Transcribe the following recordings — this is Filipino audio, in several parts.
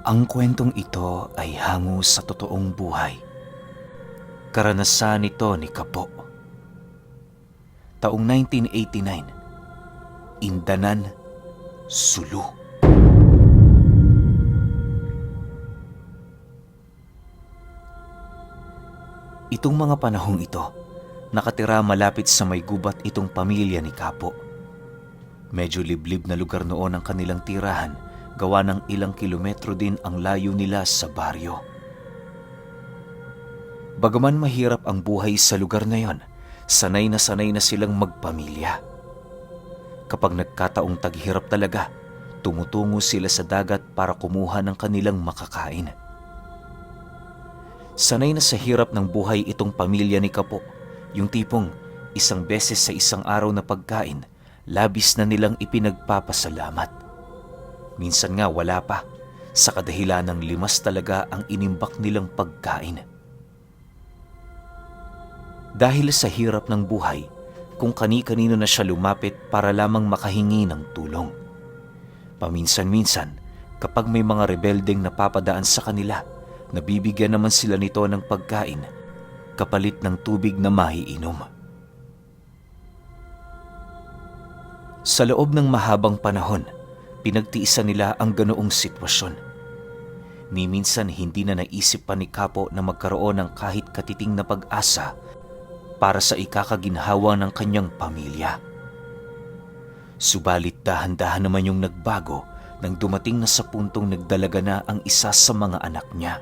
Ang kwentong ito ay hango sa totoong buhay. Karanasan ito ni Kapo. Taong 1989, Indanan, Sulu. Itong mga panahong ito, nakatira malapit sa may gubat itong pamilya ni Kapo. Medyo liblib na lugar noon ang kanilang tirahan, gawa ng ilang kilometro din ang layo nila sa baryo. Bagaman mahirap ang buhay sa lugar na yon, sanay na silang magpamilya. Kapag nagkataong taghirap talaga, tumutungo sila sa dagat para kumuha ng kanilang makakain. Sanay na sa hirap ng buhay itong pamilya ni Kapo, yung tipong isang beses sa isang araw na pagkain, labis na nilang ipinagpapasalamat. Minsan nga wala pa, sa kadahilan ng limas talaga ang inimbak nilang pagkain. Dahil sa hirap ng buhay, kung kani-kanino na siya lumapit para lamang makahingi ng tulong. Paminsan-minsan, kapag may mga rebeldeng napapadaan sa kanila, nabibigyan naman sila nito ng pagkain, kapalit ng tubig na maiinom. Sa loob ng mahabang panahon, pinagtiisan nila ang ganoong sitwasyon. Ni minsan hindi na naisip pa ni Kapo na magkaroon ng kahit katiting na pag-asa para sa ikakaginhawa ng kanyang pamilya. Subalit dahan-dahan naman yung nagbago nang dumating na sa puntong nagdalaga na ang isa sa mga anak niya.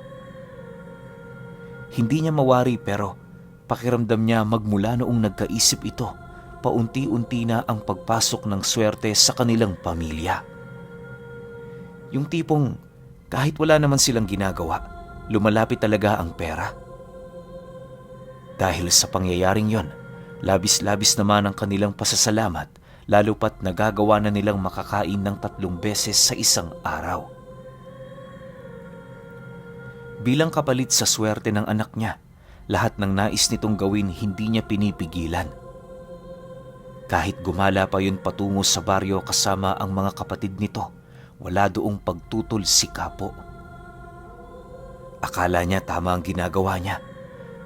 Hindi niya mawari pero pakiramdam niya magmula noong nagkaisip ito, paunti-unti na ang pagpasok ng swerte sa kanilang pamilya. Yung tipong kahit wala naman silang ginagawa, lumalapit talaga ang pera. Dahil sa pangyayaring yon, labis-labis naman ang kanilang pasasalamat, lalo pat nagagawa na nilang makakain ng 3 beses sa isang araw. Bilang kapalit sa swerte ng anak niya, lahat ng nais nitong gawin hindi niya pinipigilan. Kahit gumala pa yun patungo sa baryo kasama ang mga kapatid nito, wala doong pagtutol si Kapo. Akala niya tama ang ginagawa niya,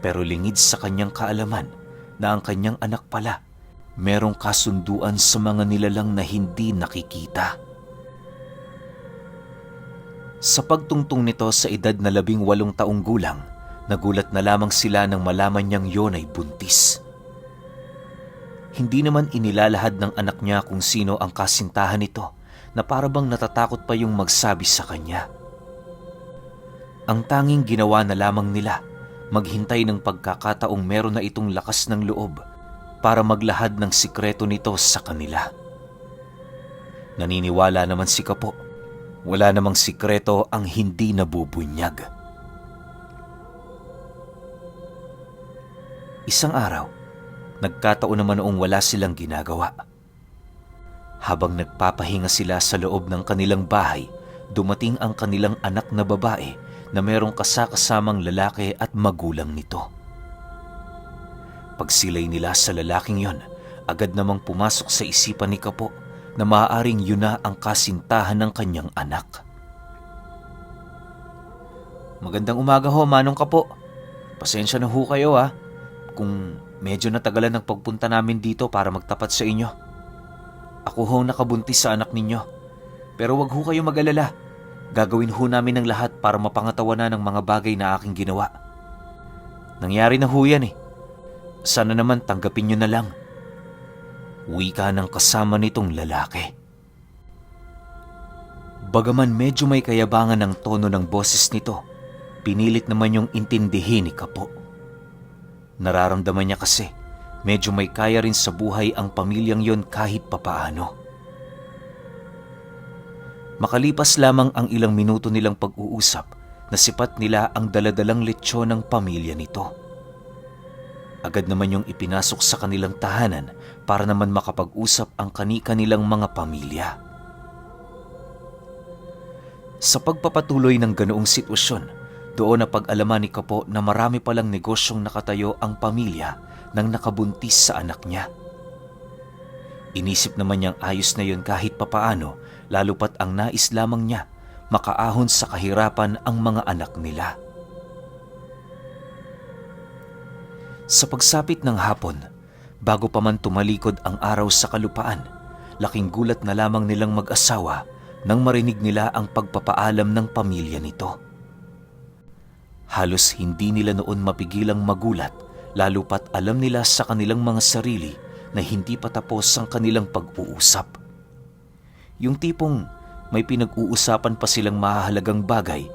pero lingid sa kanyang kaalaman na ang kanyang anak pala merong kasunduan sa mga nilalang na hindi nakikita. Sa pagtungtong nito sa edad na 18 taong gulang, nagulat na lamang sila nang malaman niyang yon ay buntis. Hindi naman inilalahad ng anak niya kung sino ang kasintahan nito na parabang natatakot pa yung magsabi sa kanya. Ang tanging ginawa na lamang nila, maghintay ng pagkakataong meron na itong lakas ng loob para maglahad ng sikreto nito sa kanila. Naniniwala naman si Kapo, wala namang sikreto ang hindi nabubunyag. Isang araw, nagkataon naman noong wala silang ginagawa. Habang nagpapahinga sila sa loob ng kanilang bahay, dumating ang kanilang anak na babae na merong kasakasamang lalaki at magulang nito. Pagsilay nila sa lalaking yon, agad namang pumasok sa isipan ni Kapo na maaaring yun na ang kasintahan ng kanyang anak. Magandang umaga ho, Manong Kapo. Pasensya na ho kayo kung medyo natagalan ang pagpunta namin dito para magtapat sa inyo. Ako ho nakabuntis sa anak ninyo, pero wag ho kayo mag-alala. Gagawin ho namin ang lahat para mapangatawanan ng mga bagay na aking ginawa. Nangyari na ho yan Sana naman tanggapin nyo na lang. Wika ng kasama nitong lalaki. Bagaman medyo may kayabangan ng tono ng boses nito, pinilit naman yung intindihin ni Kapo. Nararamdaman niya kasi medyo may kaya rin sa buhay ang pamilyang yon kahit papaano. Makalipas lamang ang ilang minuto nilang pag-uusap, nasipat nila ang daladalang lechon ng pamilya nito. Agad naman yung ipinasok sa kanilang tahanan para naman makapag-usap ang kani-kanilang mga pamilya. Sa pagpapatuloy ng ganoong sitwasyon, doon na pag-alaman ni Kapo na marami palang negosyong nakatayo ang pamilya nang nakabuntis sa anak niya. Inisip naman niyang ayos na yun kahit papaano, lalo pat ang nais lamang niya, makaahon sa kahirapan ang mga anak nila. Sa pagsapit ng hapon, bago pa man tumalikod ang araw sa kalupaan, laking gulat na lamang nilang mag-asawa nang marinig nila ang pagpapaalam ng pamilya nito. Halos hindi nila noon mapigilang magulat, lalo pat alam nila sa kanilang mga sarili na hindi pa tapos ang kanilang pag-uusap. Yung tipong may pinag-uusapan pa silang mahahalagang bagay,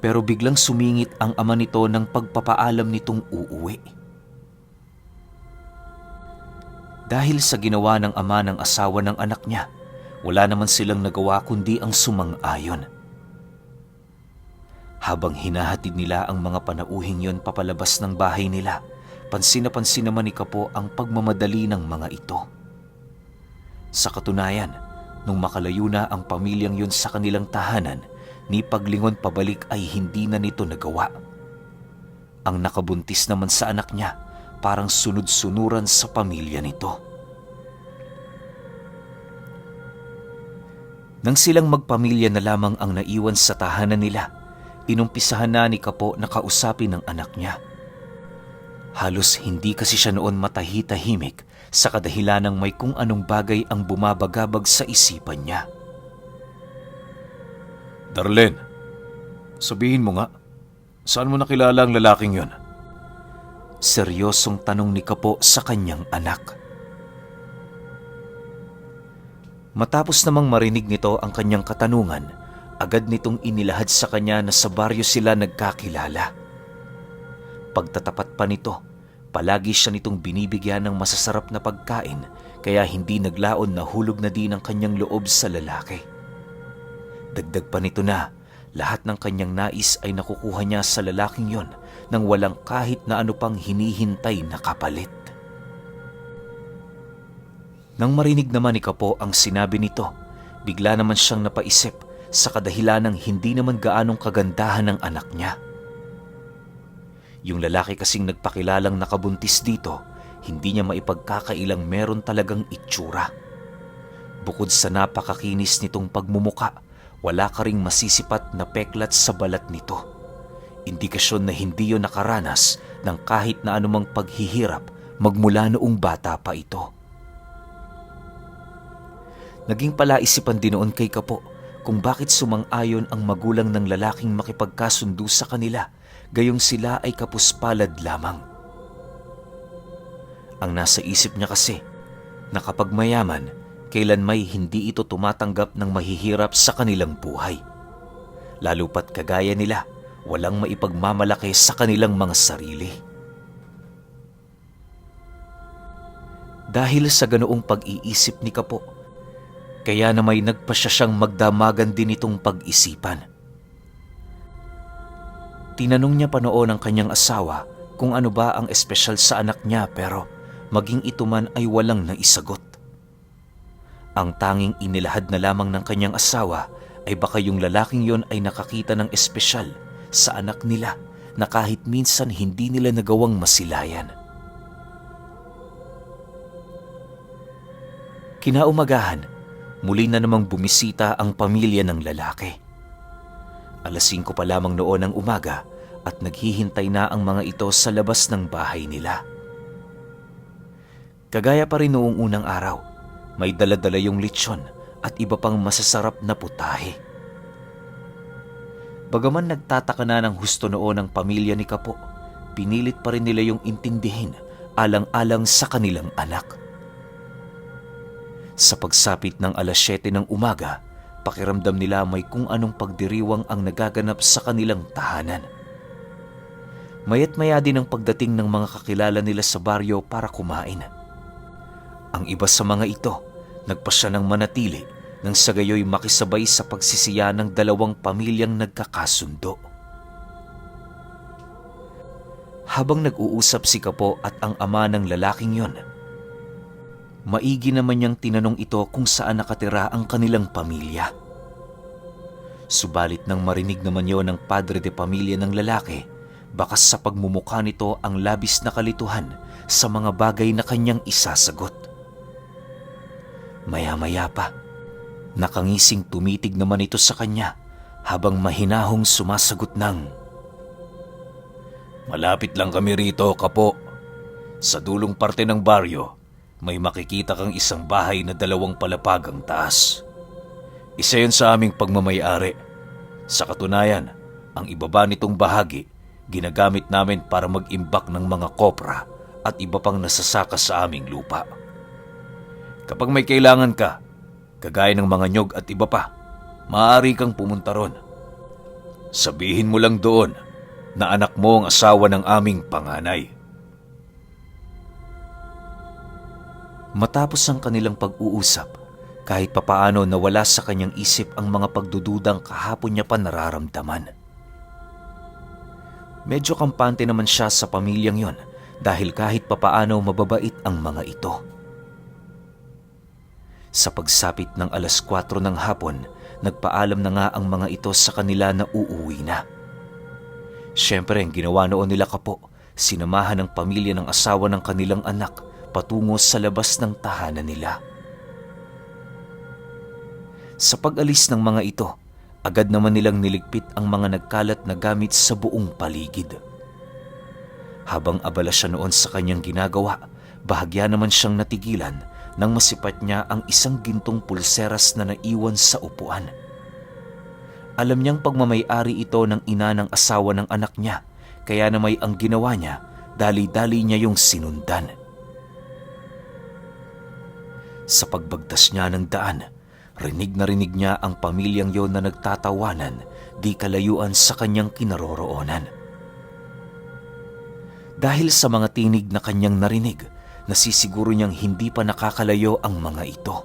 pero biglang sumingit ang ama nito ng pagpapaalam nitong uuwi. Dahil sa ginawa ng ama ng asawa ng anak niya, wala naman silang nagawa kundi ang sumang-ayon. Habang hinahatid nila ang mga panauhing yon papalabas ng bahay nila, pansin na pansin naman ni Kapo ang pagmamadali ng mga ito. Sa katunayan, nung makalayo na ang pamilyang yun sa kanilang tahanan, ni paglingon pabalik ay hindi na nito nagawa. Ang nakabuntis naman sa anak niya, parang sunod-sunuran sa pamilya nito. Nang silang magpamilya na lamang ang naiwan sa tahanan nila, inumpisahan na ni Kapo na kausapin ng anak niya. Halos hindi kasi siya noon matahi-tahimik sa kadahilan ng may kung anong bagay ang bumabagabag sa isipan niya. Darlene, sabihin mo nga, saan mo nakilala ang lalaking yon? Seryosong tanong ni Kapo sa kanyang anak. Matapos namang marinig nito ang kanyang katanungan, agad nitong inilahad sa kanya na sa baryo sila nagkakilala. Pagtatapat pa nito, palagi siya nitong binibigyan ng masasarap na pagkain, kaya hindi naglaon na hulog na din ang kanyang loob sa lalaki. Dagdag pa nito na lahat ng kanyang nais ay nakukuha niya sa lalaking yon nang walang kahit na ano pang hinihintay na kapalit. Nang marinig naman ni Kapo ang sinabi nito, bigla naman siyang napaisip sa kadahilan ng hindi naman gaanong kagandahan ng anak niya. Yung lalaki kasing nagpakilalang nakabuntis dito, hindi niya maipagkakailang meron talagang itsura. Bukod sa napakakinis nitong pagmumuka, wala ka ring masisipat na peklat sa balat nito. Indikasyon na hindi yun nakaranas ng kahit na anumang paghihirap magmula noong bata pa ito. Naging palaisipan din noon kay Kapo kung bakit sumang-ayon ang magulang ng lalaking makipagkasundo sa kanila, gayong sila ay kapuspalad lamang. Ang nasa isip niya kasi, na kapag mayaman, kailan may hindi ito tumatanggap ng mahihirap sa kanilang buhay. Lalo pat kagaya nila, walang maipagmamalaki sa kanilang mga sarili. Dahil sa ganoong pag-iisip ni Kapo, kaya na may nagpasya siyang magdamagan din itong pag-isipan. Tinanong niya pa noon ang kanyang asawa kung ano ba ang espesyal sa anak niya, pero maging ito man ay walang naisagot. Ang tanging inilahad na lamang ng kanyang asawa ay baka yung lalaking yon ay nakakita ng espesyal sa anak nila na kahit minsan hindi nila nagawang masilayan. Kinaumagahan, muli na namang bumisita ang pamilya ng lalaki. 5:00 pa lamang noon ng umaga at naghihintay na ang mga ito sa labas ng bahay nila. Kagaya pa rin noong unang araw, may dala-dala yung lechon at iba pang masasarap na putahe. Bagaman nagtataka na ng husto noon ang pamilya ni Kapo, pinilit pa rin nila yung intindihin alang-alang sa kanilang anak. Sa pagsapit ng 7:00 ng umaga, pakiramdam nila may kung anong pagdiriwang ang nagaganap sa kanilang tahanan. Mayat maya din ang pagdating ng mga kakilala nila sa baryo para kumain. Ang iba sa mga ito, nagpasya ng manatili nang sa gayoy makisabay sa pagsisiya ng dalawang pamilyang nagkakasundo. Habang nag-uusap si Kapo at ang ama ng lalaking yon, maigi naman niyang tinanong ito kung saan nakatira ang kanilang pamilya. Subalit nang marinig naman yon ng padre de pamilya ng lalaki, bakas sa pagmumukha nito ang labis na kalituhan sa mga bagay na kanyang isasagot. Maya-maya pa, nakangising tumitig naman ito sa kanya habang mahinahong sumasagot ng, "Malapit lang kami rito, Kapo. Sa dulong parte ng baryo, may makikita kang isang bahay na 2 palapag ang taas. Isa yun sa aming pagmamayari. Sa katunayan, ang ibaba nitong bahagi, ginagamit namin para mag-imbak ng mga kopra at iba pang nasasaka sa aming lupa. Kapag may kailangan ka, kagaya ng mga nyog at iba pa, maaari kang pumunta ron. Sabihin mo lang doon na anak mo ang asawa ng aming panganay." Matapos ang kanilang pag-uusap, kahit papaano nawala sa kanyang isip ang mga pagdududang kahapon niya pa nararamdaman. Medyo kampante naman siya sa pamilyang yon dahil kahit papaano mababait ang mga ito. Sa pagsapit ng 4:00 ng hapon, nagpaalam na nga ang mga ito sa kanila na uuwi na. Siyempre, ang ginawa noon nila, Kapo, sinamahan ng pamilya ng asawa ng kanilang anak patungo sa labas ng tahanan nila. Sa pag-alis ng mga ito, agad naman nilang niligpit ang mga nagkalat na gamit sa buong paligid. Habang abala siya noon sa kanyang ginagawa, bahagya naman siyang natigilan nang masipat niya ang isang gintong pulseras na naiwan sa upuan. Alam niyang pagmamay-ari ito ng ina ng asawa ng anak niya, kaya namay ang ginawa niya, dali-dali niya yung sinundan. Sa pagbagtas niya ng daan, rinig na rinig niya ang pamilyang yon na nagtatawanan di kalayuan sa kanyang kinaroroonan. Dahil sa mga tinig na kanyang narinig, nasisiguro niyang hindi pa nakakalayo ang mga ito.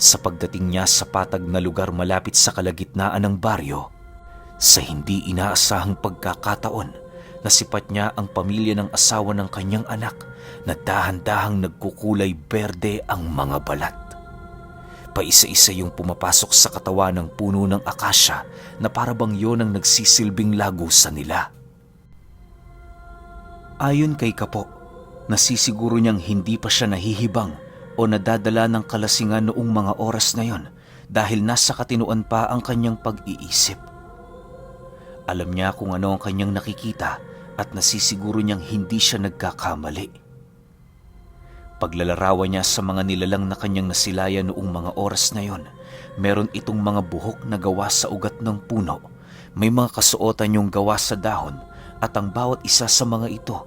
Sa pagdating niya sa patag na lugar malapit sa kalagitnaan ng baryo, sa hindi inaasahang pagkakataon, nasipat niya ang pamilya ng asawa ng kanyang anak na dahan-dahang nagkukulay berde ang mga balat. Paisa-isa yung pumapasok sa katawan ng puno ng akasya na parabang yon ang nagsisilbing lagusan nila. Ayon kay Kapo, nasisiguro niyang hindi pa siya nahihibang o nadadala ng kalasingan noong mga oras na yon dahil nasa katinuan pa ang kanyang pag-iisip. Alam niya kung ano ang kanyang nakikita at nasisiguro niyang hindi siya nagkakamali. Paglalarawan niya sa mga nilalang na kanyang nasilayan noong mga oras na yon, meron itong mga buhok na gawa sa ugat ng puno, may mga kasuotan yung gawa sa dahon, at ang bawat isa sa mga ito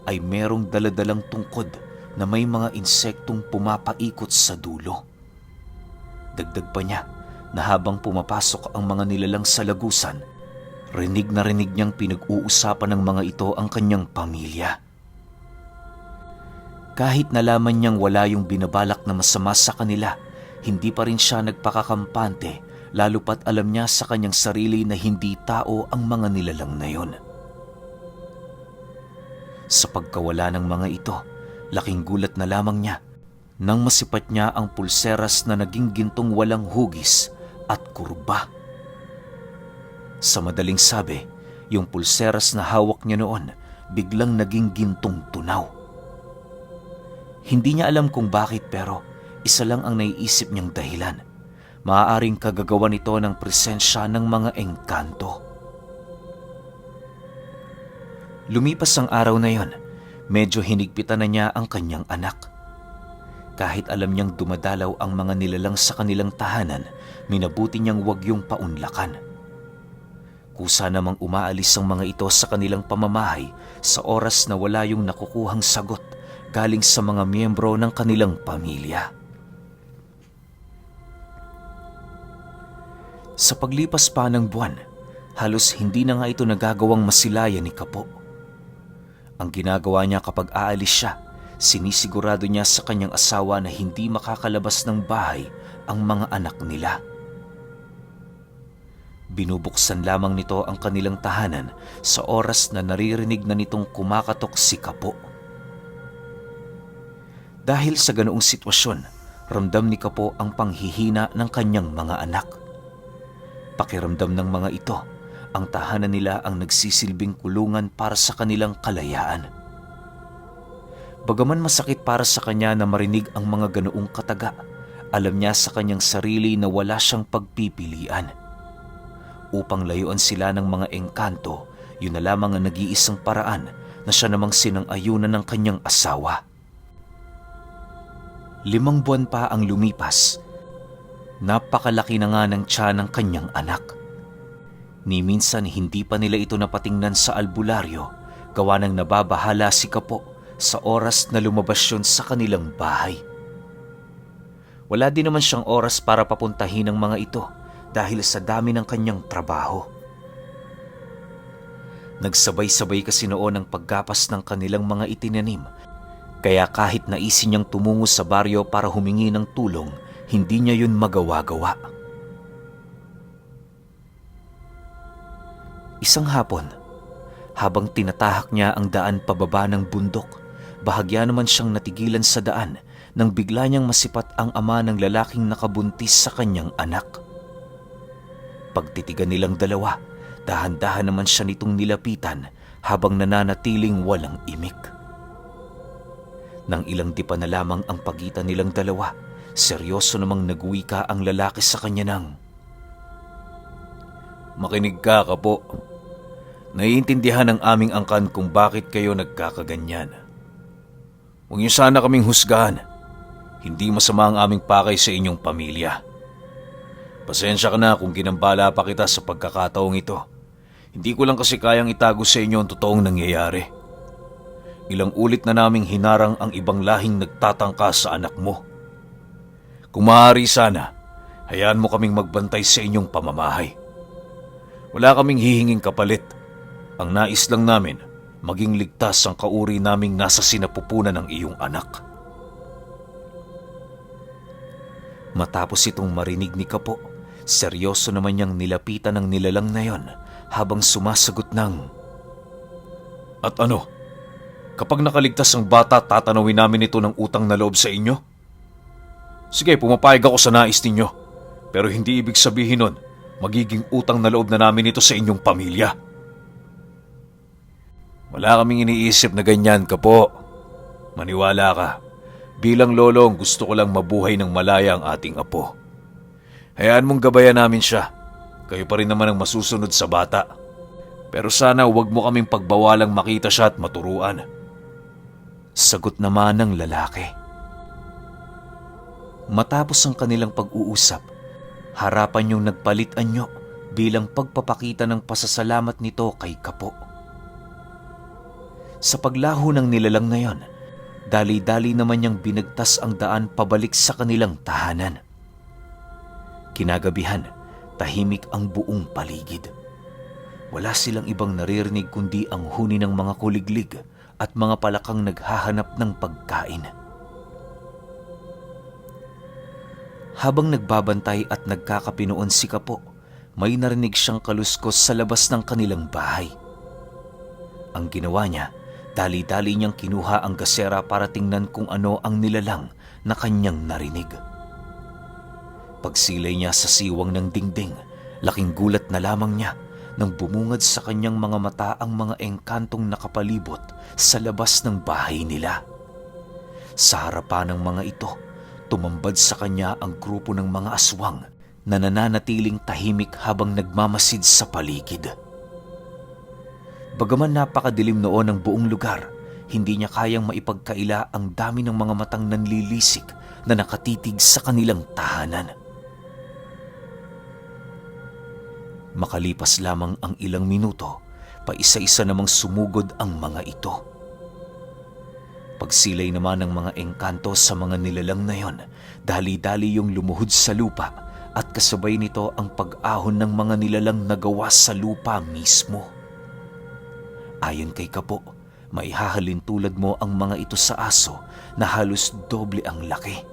ay merong daladalang tungkod na may mga insektong pumapaikot sa dulo. Dagdag pa niya na habang pumapasok ang mga nilalang sa lagusan, rinig na rinig niyang pinag-uusapan ng mga ito ang kanyang pamilya. Kahit nalaman niyang wala yung binabalak na masama sa kanila, hindi pa rin siya nagpakakampante, lalo pat alam niya sa kanyang sarili na hindi tao ang mga nilalang na yon. Sa pagkawala ng mga ito, laking gulat na lamang niya nang masipat niya ang pulseras na naging gintong walang hugis at kurba. Sa madaling sabi, yung pulseras na hawak niya noon biglang naging gintong tunaw. Hindi niya alam kung bakit pero isa lang ang naiisip niyang dahilan. Maaaring kagagawa nito ng presensya ng mga engkanto. Lumipas ang araw na yon, medyo hinigpitan na niya ang kanyang anak. Kahit alam niyang dumadalaw ang mga nilalang sa kanilang tahanan, minabuti niyang wag yung paunlakan. Kusa namang umaalis ang mga ito sa kanilang pamamahay sa oras na wala yung nakukuhang sagot galing sa mga miyembro ng kanilang pamilya. Sa paglipas pa ng buwan, halos hindi na nga ito nagagawang masilayan ni Kapo. Ang ginagawa niya kapag aalis siya, sinisigurado niya sa kanyang asawa na hindi makakalabas ng bahay ang mga anak nila. Binubuksan lamang nito ang kanilang tahanan sa oras na naririnig na nitong kumakatok si Kapo. Dahil sa ganoong sitwasyon, ramdam ni Kapo ang panghihina ng kanyang mga anak. Pakiramdam ng mga ito, ang tahanan nila ang nagsisilbing kulungan para sa kanilang kalayaan. Bagaman masakit para sa kanya na marinig ang mga ganoong kataga, alam niya sa kanyang sarili na wala siyang pagpipilian. upang layuan sila ng mga engkanto, yun na lamang ang nag-iisang paraan na siya namang sinang-ayunan ng kanyang asawa. 5 buwan pa ang lumipas. Napakalaki na nga ng tiyan ng kanyang anak. Ni minsan hindi pa nila ito napatingnan sa albularyo, gawa ng nababahala si Kapo sa oras na lumabas yun sa kanilang bahay. Wala din naman siyang oras para papuntahin ang mga ito dahil sa dami ng kanyang trabaho. Nagsabay-sabay kasi noon ang paggapas ng kanilang mga itinanim, kaya kahit naisin niyang tumungo sa baryo para humingi ng tulong, hindi niya yun magawa-gawa. Isang hapon, habang tinatahak niya ang daan pababa ng bundok, bahagya naman siyang natigilan sa daan nang bigla niyang masipat ang ama ng lalaking nakabuntis sa kanyang anak. Pagtitigan nilang dalawa, dahan-dahan naman siya nitong nilapitan habang nananatiling walang imik. Nang ilang dipa na lamang ang pagitan nilang dalawa, seryoso namang nagwika ang lalaki sa kanya ng, "Makinig ka, Kapo. Naiintindihan ng aming angkan kung bakit kayo nagkakaganyan. Huwag niyo sana kaming husgahan. Hindi masama ang aming pakay sa inyong pamilya. Pasensya ka na kung ginambala pa kita sa pagkakataong ito. Hindi ko lang kasi kayang itago sa inyo ang totoong nangyayari. Ilang ulit na naming hinarang ang ibang lahing nagtatangka sa anak mo. Kung maaari sana, hayaan mo kaming magbantay sa inyong pamamahay. Wala kaming hihinging kapalit. Ang nais lang namin, maging ligtas ang kauri naming nasa sinapupunan ng iyong anak." Matapos itong marinig ni Kapo, seryoso naman niyang nilapitan ang nilalang na yon habang sumasagot ng, "At ano? Kapag nakaligtas ang bata, tatanawin namin ito ng utang na loob sa inyo? Sige, pumapayag ako sa nais ninyo. Pero hindi ibig sabihin nun, magiging utang na loob na namin ito sa inyong pamilya. Wala kaming iniisip na ganyan, Kapo. Maniwala ka. Bilang lolong, gusto ko lang mabuhay ng malaya ang ating apo. Hayaan mong gabayan namin siya. Kayo pa rin naman ang masusunod sa bata. Pero sana huwag mo kaming pagbawalang makita siya at maturuan." Sagot naman ng lalaki. Matapos ang kanilang pag-uusap, harapan yung nagpalit anyo bilang pagpapakita ng pasasalamat nito kay Kapo. Sa paglaho ng nilalang na yon, dali-dali naman niyang binagtas ang daan pabalik sa kanilang tahanan. Kinagabihan, tahimik ang buong paligid. Wala silang ibang naririnig kundi ang huni ng mga kuliglig at mga palakang naghahanap ng pagkain. Habang nagbabantay at nagkakapinoon si Kapo, may narinig siyang kaluskos sa labas ng kanilang bahay. Ang ginawa niya, dali-dali niyang kinuha ang gasera para tingnan kung ano ang nilalang na kanyang narinig. Pagsilay niya sa siwang ng dingding, laking gulat na lamang niya nang bumungad sa kanyang mga mata ang mga engkantong nakapalibot sa labas ng bahay nila. Sa harapan ng mga ito, tumambad sa kanya ang grupo ng mga aswang na nananatiling tahimik habang nagmamasid sa paligid. Bagaman napakadilim noon ng buong lugar, hindi niya kayang maipagkaila ang dami ng mga matang nanlilisik na nakatitig sa kanilang tahanan. Makalipas lamang ang ilang minuto, paisa-isa namang sumugod ang mga ito. Pagsilay naman ng mga engkanto sa mga nilalang na yon, dali-dali yung lumuhod sa lupa at kasabay nito ang pag-ahon ng mga nilalang na gawa sa lupa mismo. Ayon kay Kapo, maihahalin tulad mo ang mga ito sa aso na halos doble ang laki.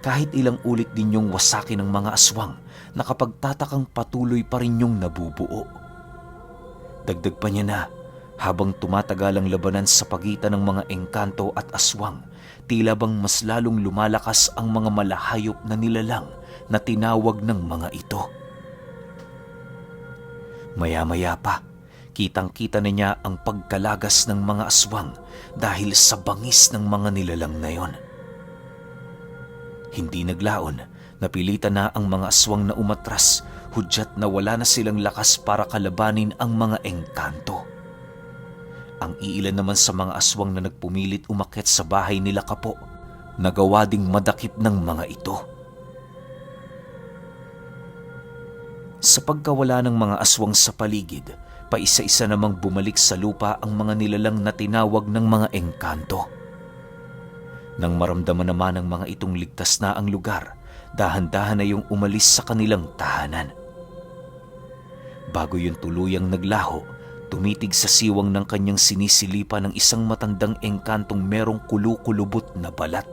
Kahit ilang ulit din yung wasakin ng mga aswang, nakapagtatakang patuloy pa rin yung nabubuo. Dagdag pa niya na, habang tumatagal ang labanan sa pagitan ng mga engkanto at aswang, tila bang mas lalong lumalakas ang mga malahayop na nilalang na tinawag ng mga ito. Maya-maya pa, kitang-kita na niya ang pagkalagas ng mga aswang dahil sa bangis ng mga nilalang na yon. Hindi naglaon, napilitan na ang mga aswang na umatras, hudyat na wala na silang lakas para kalabanin ang mga engkanto. Ang iilan naman sa mga aswang na nagpumilit umakyat sa bahay nila Kapo, nagawa ding madakip ng mga ito. Sa pagkawala ng mga aswang sa paligid, paisa-isa namang bumalik sa lupa ang mga nilalang na tinawag ng mga engkanto. Nang maramdaman naman ng mga itong ligtas na ang lugar, dahan-dahan na yung umalis sa kanilang tahanan. Bago yun tuluyang naglaho, tumitig sa siwang ng kanyang sinisilipan ng isang matandang engkantong merong kulukulubot na balat.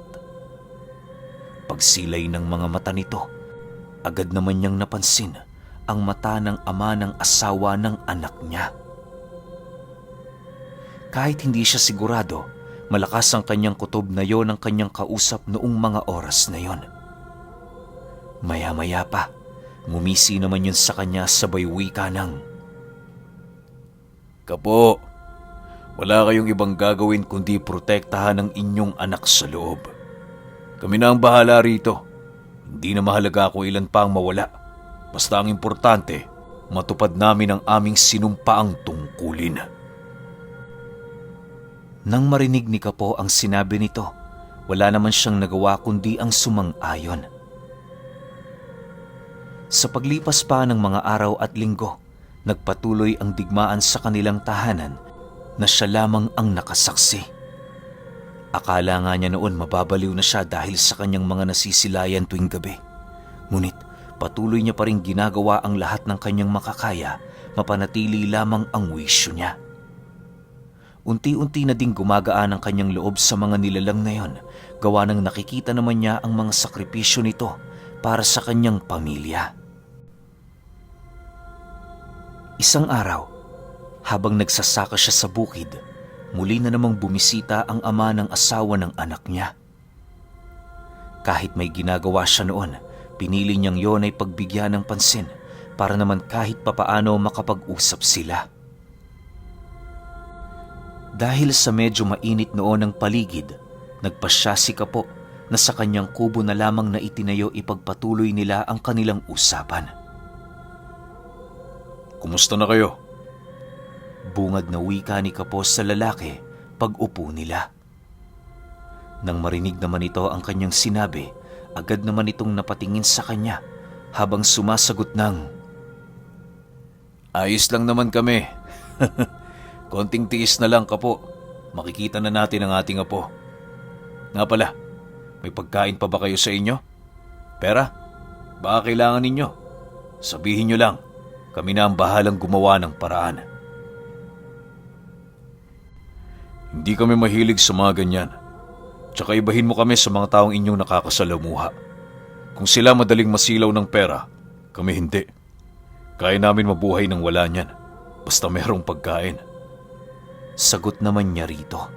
Pagsilay ng mga mata nito, agad naman niyang napansin ang mata ng ama ng asawa ng anak niya. Kahit hindi siya sigurado, malakas ang kanyang kutob na yon ang kanyang kausap noong mga oras na yon. Maya-maya pa, ngumisi naman yun sa kanya sabay wika ng, "Kapo, wala kayong ibang gagawin kundi protektahan ang inyong anak sa loob. Kami na ang bahala rito. Hindi na mahalaga kung ilan pa ang mawala. Basta ang importante, matupad namin ang aming sinumpaang tungkulin." Nang marinig ni Kapo ang sinabi nito, wala naman siyang nagawa kundi ang sumang-ayon. Sa paglipas pa ng mga araw at linggo, nagpatuloy ang digmaan sa kanilang tahanan na siya lamang ang nakasaksi. Akala nga niya noon mababaliw na siya dahil sa kanyang mga nasisilayan tuwing gabi. Ngunit patuloy niya pa rin ginagawa ang lahat ng kanyang makakaya, mapanatili lamang ang wisyo niya. Unti-unti na ding gumagaan ang kanyang loob sa mga nilalang na yon, gawa ng nakikita naman niya ang mga sakripisyo nito para sa kanyang pamilya. Isang araw, habang nagsasaka siya sa bukid, muli na namang bumisita ang ama ng asawa ng anak niya. Kahit may ginagawa siya noon, pinili niyang yon ay pagbigyan ng pansin para naman kahit papaano makapag-usap sila. Dahil sa medyo mainit noon ang paligid, nagpasya si Kapo na sa kanyang kubo na lamang na itinayo ipagpatuloy nila ang kanilang usapan. "Kumusta na kayo?" Bungad na wika ni Kapo sa lalaki pag-upo nila. Nang marinig naman ito ang kanyang sinabi, agad naman itong napatingin sa kanya habang sumasagot ng, "Ayos lang naman kami. Konting tiis na lang, Kapo. Makikita na natin ang ating apo. Nga pala, may pagkain pa ba kayo sa inyo? Pera? Baka kailangan ninyo. Sabihin nyo lang, kami na ang bahalang gumawa ng paraan." "Hindi kami mahilig sa mga ganyan. Tsaka ibahin mo kami sa mga taong inyong nakakasalamuha. Kung sila madaling masilaw ng pera, kami hindi. Kaya namin mabuhay ng wala niyan, basta merong pagkain." Sagot naman niya rito.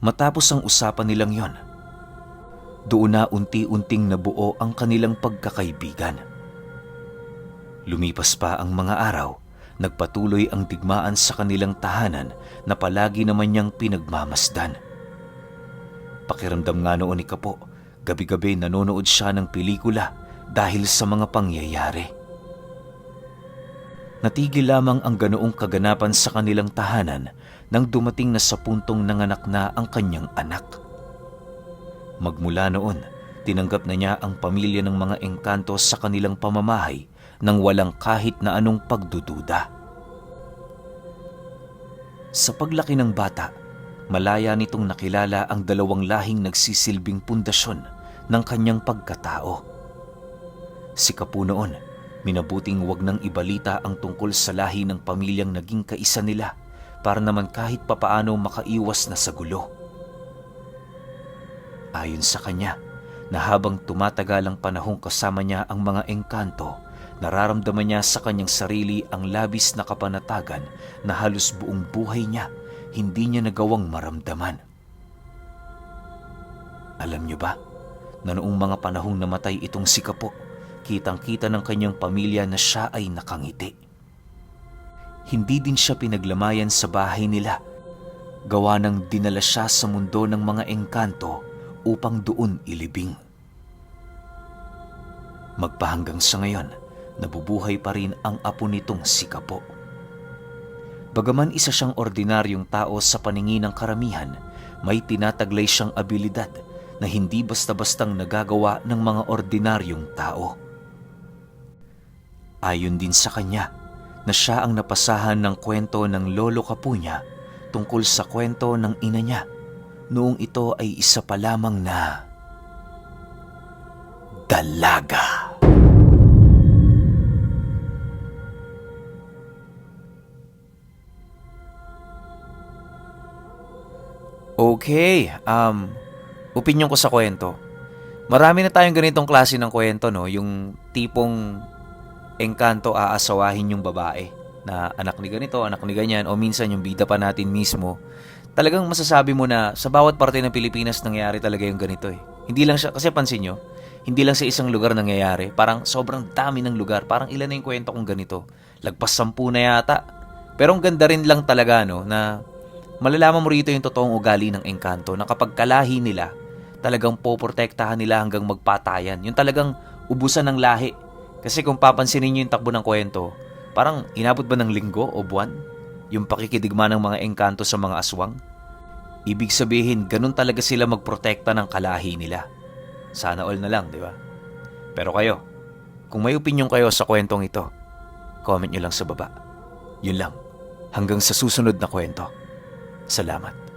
Matapos ang usapan nilang yon, doon na unti-unting nabuo ang kanilang pagkakaibigan. Lumipas pa ang mga araw, nagpatuloy ang digmaan sa kanilang tahanan na palagi naman niyang pinagmamasdan. Pakiramdam nga noon ni Kapo, gabi-gabi nanonood siya ng pelikula dahil sa mga pangyayari. Natigil lamang ang ganoong kaganapan sa kanilang tahanan nang dumating na sa puntong nanganak na ang kanyang anak. Magmula noon, tinanggap na niya ang pamilya ng mga engkanto sa kanilang pamamahay nang walang kahit na anong pagdududa. Sa paglaki ng bata, malaya nitong nakilala ang dalawang lahing nagsisilbing pundasyon ng kanyang pagkatao. Si Kapo noon, minabuting wag nang ibalita ang tungkol sa lahi ng pamilyang naging kaisa nila para naman kahit papaano makaiwas na sa gulo. Ayon sa kanya, na habang tumatagal ang panahong kasama niya ang mga engkanto, nararamdaman niya sa kanyang sarili ang labis na kapanatagan na halos buong buhay niya hindi niya nagawang maramdaman. Alam niyo ba, na noong mga panahong namatay itong si Kapo, kitang-kita ng kanyang pamilya na siya ay nakangiti. Hindi din siya pinaglamayan sa bahay nila, gawa ng dinala siya sa mundo ng mga engkanto upang doon ilibing. Magpahanggang sa ngayon, nabubuhay pa rin ang apo nitong si Kapo. Bagaman isa siyang ordinaryong tao sa paningin ng karamihan, may tinataglay siyang abilidad na hindi basta-bastang nagagawa ng mga ordinaryong tao. Ayon din sa kanya na siya ang napasahan ng kwento ng lolo Kapo niya tungkol sa kwento ng ina niya noong ito ay isa pa lamang na dalaga. Okay, opinyon ko sa kwento. Marami na tayong ganitong klase ng kwento, no? Yung tipong engkanto aasawahin yung babae na anak ni ganito, anak ni ganyan, o minsan yung bida pa natin mismo. Talagang masasabi mo na sa bawat parte ng Pilipinas nangyayari talaga yung ganito eh. Hindi lang siya, kasi pansin nyo, hindi lang sa isang lugar nangyayari. Parang sobrang dami ng lugar. Parang ilan na yung kwento kong ganito. Lagpas 10 na yata. Pero ang ganda rin lang talaga, no, na malalaman mo rito yung totoong ugali ng engkanto na kapag kalahi nila, talagang poprotektahan nila hanggang magpatayan. Yung talagang ubusan ng lahi. Kasi kung papansinin nyo yung takbo ng kwento, parang inabot ba ng linggo o buwan? Yung pakikidigma ng mga engkanto sa mga aswang? Ibig sabihin, ganun talaga sila magprotekta ng kalahi nila. Sana all na lang, di ba? Pero kayo, kung may opinyon kayo sa kwentong ito, comment nyo lang sa baba. Yun lang. Hanggang sa susunod na kwento. Salamat.